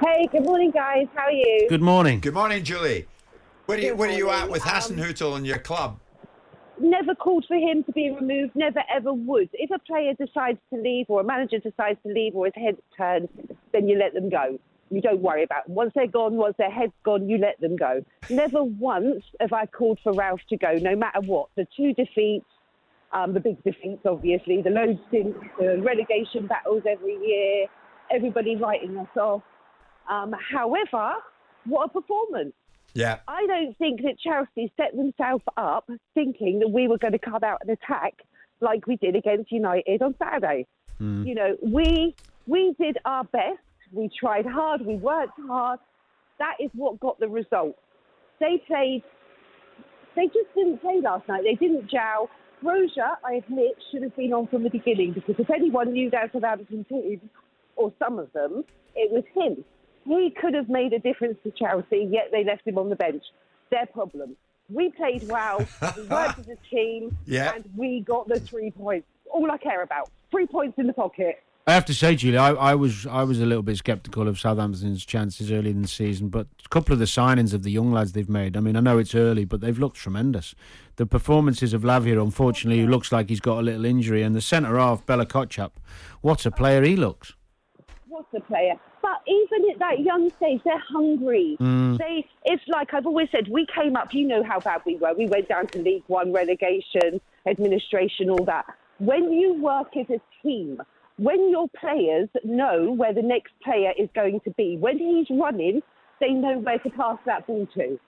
Hey, good morning, guys. How are you? Good morning. Good morning, Julie. Where are you at with Hasenhüttl and your club? Never called for him to be removed, never ever would. If a player decides to leave or a manager decides to leave or his head turns, then you let them go. You don't worry about them. Once they're gone, once their head's gone, you let them go. Never once have I called for Ralph to go, no matter what. The 2 defeats, the big defeats, obviously, the load stints, the relegation battles every year, everybody writing us off. However, what a performance. Yeah. I don't think that Chelsea set themselves up thinking that we were going to come out and attack like we did against United on Saturday. You know, we did our best. We tried hard. We worked hard. That is what got the result. They just didn't play last night. They didn't jowl. Roja, I admit, should have been on from the beginning because if anyone knew that Southampton team, or some of them, it was him. He could have made a difference to Chelsea, yet they left him on the bench. Their problem. We played well, we worked as a team, and we got the 3 points. All I care about. 3 points in the pocket. I have to say, Julie, I was a little bit sceptical of Southampton's chances early in the season, but a couple of the signings of the young lads they've made, I mean, I know it's early, but they've looked tremendous. The performances of Lavia, unfortunately, who looks like he's got a little injury, and the centre-half, Bella Kotchap, what a player he looks. What a player. But even at that young stage, they're hungry. It's like I've always said, we came up, you know how bad we were. We went down to League One, relegation, administration, all that. When you work as a team, when your players know where the next player is going to be, when he's running, they know where to pass that ball to.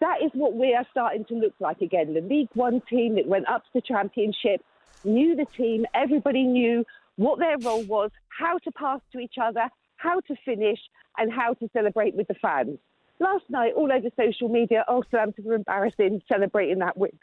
That is what we are starting to look like again. The League One team that went up to the Championship knew the team. Everybody knew what their role was, how to pass to each other, how to finish, and how to celebrate with the fans. Last night, all over social media, Southampton were embarrassing, celebrating that win.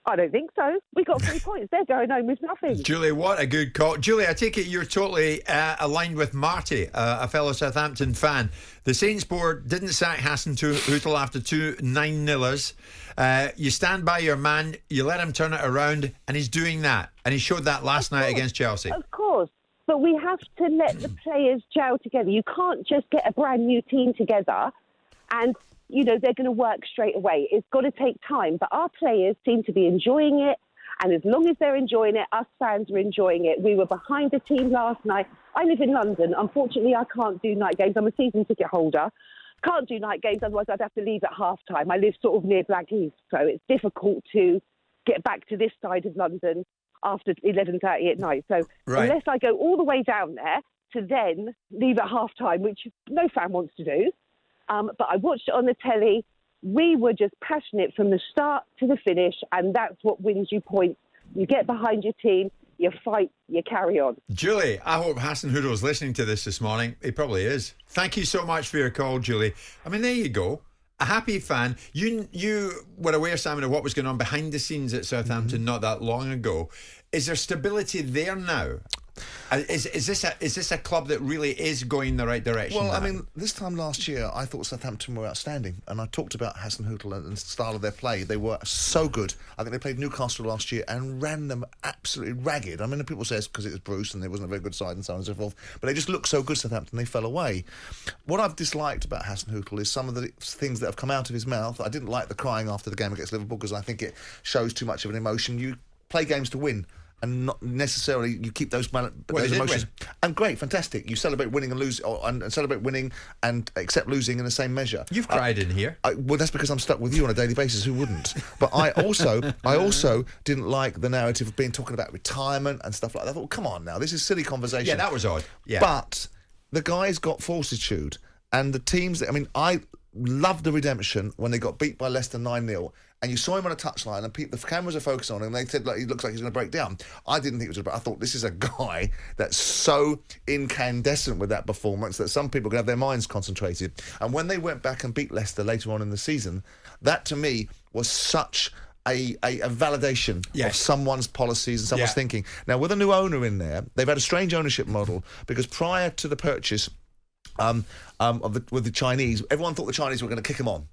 I don't think so. We got 3 points. They're going home with nothing. Julie, what a good call. Julie, I take it you're totally aligned with Marty, a fellow Southampton fan. The Saints board didn't sack Hasenhüttl after 2 9-0ers. You stand by your man, you let him turn it around, and he's doing that. And he showed that last night against Chelsea. Of course. But we have to let the players gel together. You can't just get a brand new team together and, you know, they're going to work straight away. It's got to take time. But our players seem to be enjoying it. And as long as they're enjoying it, us fans are enjoying it. We were behind the team last night. I live in London. Unfortunately, I can't do night games. I'm a season ticket holder. Can't do night games, otherwise I'd have to leave at half-time. I live sort of near Blackheath, so it's difficult to get back to this side of London after 11:30 at night. So unless I go all the way down there to then leave at half-time, which no fan wants to do, but I watched it on the telly. We were just passionate from the start to the finish, and that's what wins you points. You get behind your team, you fight, you carry on. Julie, I hope Hasenhüttl is listening to this morning. He probably is. Thank you so much for your call, Julie. I mean, there you go. A happy fan. You were aware, Simon, of what was going on behind the scenes at Southampton not that long ago. Is there stability there now? Is this a club that really is going the right direction? Well, now? I mean, this time last year, I thought Southampton were outstanding, and I talked about Hasenhüttl and the style of their play. They were so good. I think they played Newcastle last year and ran them absolutely ragged. I mean, people say it's because it was Bruce and it wasn't a very good side and so on and so forth, but they just looked so good, Southampton, they fell away. What I've disliked about Hasenhüttl is some of the things that have come out of his mouth. I didn't like the crying after the game against Liverpool because I think it shows too much of an emotion. You play games to win, and not necessarily you keep those emotions. And great, fantastic. You celebrate winning and lose, and celebrate winning and accept losing in the same measure. You've cried in here. Well, that's because I'm stuck with you on a daily basis. Who wouldn't? But I also didn't like the narrative of talking about retirement and stuff like that. I thought, well, come on now, this is silly conversation. Yeah, that was odd. Yeah, but the guy's got fortitude, and the teams. I loved the redemption when they got beat by Leicester 9-0. And you saw him on a touchline, and the cameras are focused on him, and they said, like, he looks like he's going to break down. I didn't think it was I thought, this is a guy that's so incandescent with that performance that some people can have their minds concentrated. And when they went back and beat Leicester later on in the season, that to me was such a validation of someone's policies and someone's thinking. Now, with a new owner in there, they've had a strange ownership model, because prior to the purchase with the Chinese, everyone thought the Chinese were going to kick him on.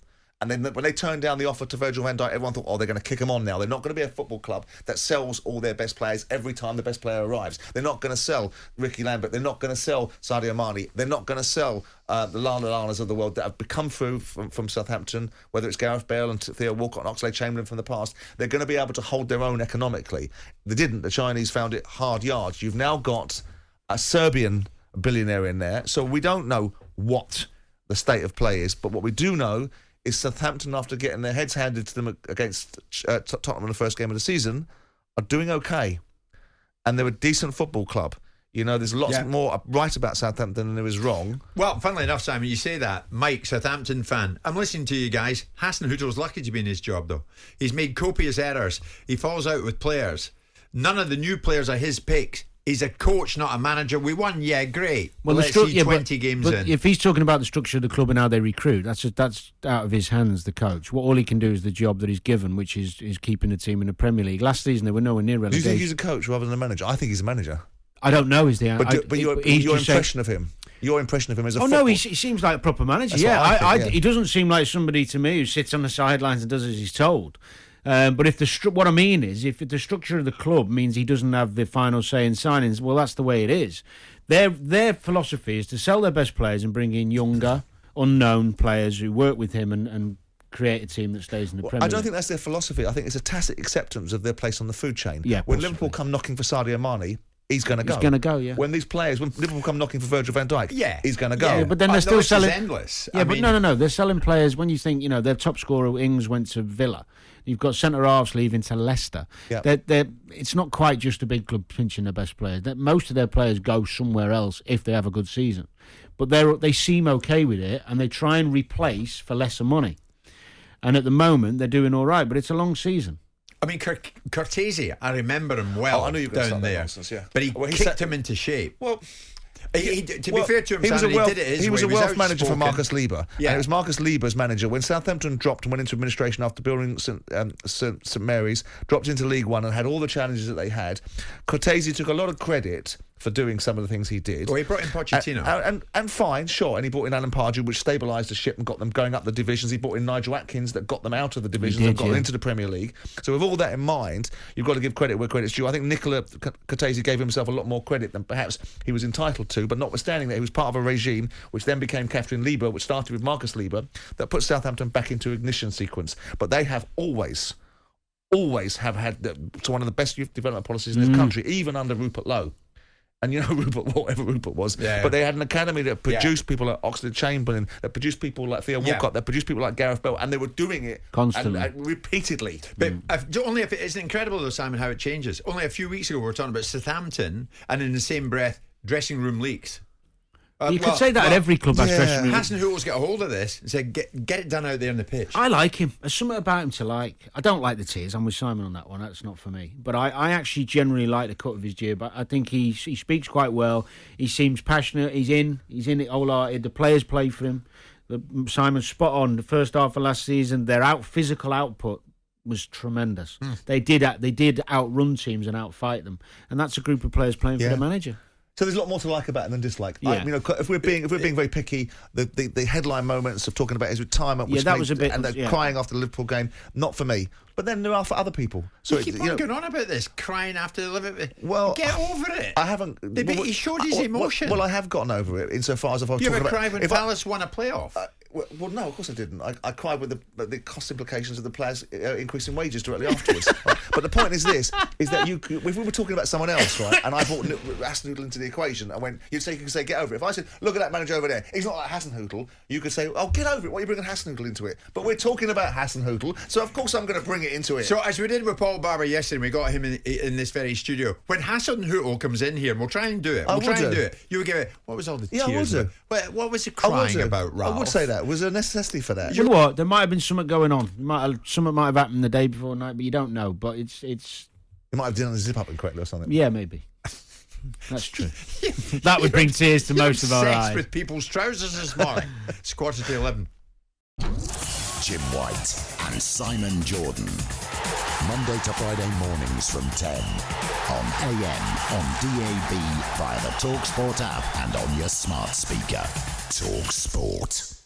And then when they turned down the offer to Virgil van Dijk, everyone thought, they're going to kick him on now. They're not going to be a football club that sells all their best players every time the best player arrives. They're not going to sell Ricky Lambert. They're not going to sell Sadio Mane. They're not going to sell the Lanas of the world that have become through from Southampton, whether it's Gareth Bale and Theo Walcott and Oxlade-Chamberlain from the past. They're going to be able to hold their own economically. They didn't. The Chinese found it hard yards. You've now got a Serbian billionaire in there, so we don't know what the state of play is, but what we do know is Southampton, after getting their heads handed to them against Tottenham in the first game of the season, are doing okay, and they're a decent football club. You know, there's lots more right about Southampton than there is wrong. Well, funnily enough, Simon, you say that. Mike, Southampton fan. I'm listening to you guys. Hasenhüttl's lucky to be in his job, though. He's made copious errors. He falls out with players. None of the new players are his picks. He's a coach, not a manager. We won, yeah, great. Well, let's see 20 games in. If he's talking about the structure of the club and how they recruit, that's out of his hands, the coach. All he can do is the job that he's given, which is keeping the team in the Premier League. Last season, they were nowhere near relegation. Do you think he's a coach rather than a manager? I think he's a manager. I don't know. Is the but your impression of him? Your impression of him as a football... no, he seems like a proper manager. He doesn't seem like somebody to me who sits on the sidelines and does as he's told. But if what I mean is, if the structure of the club means he doesn't have the final say in signings, well, that's the way it is. Their philosophy is to sell their best players and bring in younger, unknown players who work with him and create a team that stays in the Premier League. I don't think that's their philosophy. I think it's a tacit acceptance of their place on the food chain. Yeah, when Liverpool come knocking for Sadio Mane, he's going to go. He's going to go, yeah. When Liverpool come knocking for Virgil van Dijk, he's going to go. Yeah, but then they're still selling... endless. Yeah, but no. They're selling players. When you think, their top scorer, Ings, went to Villa. You've got centre-halves leaving to Leicester. Yeah. It's not quite just a big club pinching their best players. Most of their players go somewhere else if they have a good season. But they seem okay with it, and they try and replace for lesser money. And at the moment, they're doing all right, but it's a long season. I mean, Cortese, I remember him well I know down there. Nonsense, yeah. But he kicked him into shape. Well... to be fair to him, he was a wealth manager for Marcus Lieber. Yeah. And it was Marcus Lieber's manager. When Southampton dropped and went into administration after building St Mary's, dropped into League One and had all the challenges that they had, Cortese took a lot of credit for doing some of the things he did. Well, he brought in Pochettino. And fine, sure. And he brought in Alan Pardew, which stabilised the ship and got them going up the divisions. He brought in Nigel Atkins, that got them out of the divisions and got them into the Premier League. So with all that in mind, you've got to give credit where credit's due. I think Nicola Cortese gave himself a lot more credit than perhaps he was entitled to, but notwithstanding that, he was part of a regime which then became Catherine Lieber, which started with Marcus Lieber, that put Southampton back into ignition sequence. But they have always have had one of the best youth development policies in this country, even under Rupert Lowe. And Rupert, whatever Rupert was. Yeah. But they had an academy that produced people like Oxlade-Chamberlain, that produced people like Theo Walcott, that produced people like Gareth Bale, and they were doing it constantly, and repeatedly. But only if it's incredible, though, Simon, how it changes. Only a few weeks ago, we were talking about Southampton, and in the same breath, dressing room leaks. You could say that at every club has dressing room. Hasenhüttl's got a hold of this and said, get it done out there in the pitch. I like him. There's something about him to like. I don't like the tears. I'm with Simon on that one. That's not for me. But I actually generally like the cut of his jib. I think he speaks quite well. He seems passionate. He's in it wholehearted. The players play for him. Simon's spot on. The first half of last season, their physical output was tremendous. They did outrun teams and outfight them. And that's a group of players playing for the manager. So there's a lot more to like about it than dislike. Yeah. If we're being very picky, the headline moments of talking about his retirement, that was a bit, and crying after the Liverpool game, not for me. But then there are for other people. So you keep on going on about this, crying after the Liverpool. Well, get over it. I haven't. He showed his emotion. Well, I have gotten over it insofar as if I was talking about. You ever cried when Palace won a playoff? Well, no, of course I didn't. I cried with the cost implications of the players increasing wages directly afterwards. But the point is this: is that if we were talking about someone else, right, and I brought Hasenhüttl into the equation, and when you could say get over it. If I said, look at that manager over there, he's not like Hasenhüttl, you could say, oh, get over it. Why are you bringing Hasenhüttl into it? But we're talking about Hasenhüttl, so of course I'm going to bring it into it. So as we did with Paul Barber yesterday, we got him in this very studio. When Hasenhüttl comes in here, and we'll try and do it. You would give it. What was all the tears? What was the crying about, Ralph? I would say that was a necessity for that. You know what? There might have been something going on. Something might have happened the day before night, but you don't know. But it's. He might have done the zip up incorrectly or something. Yeah, maybe. That's true. That would bring tears to most of our eyes. Obsessed with people's trousers this morning. It's 11:15. Jim White and Simon Jordan. Monday to Friday mornings from 10 on AM, on DAB, via the talkSPORT app and on your smart speaker. talkSPORT.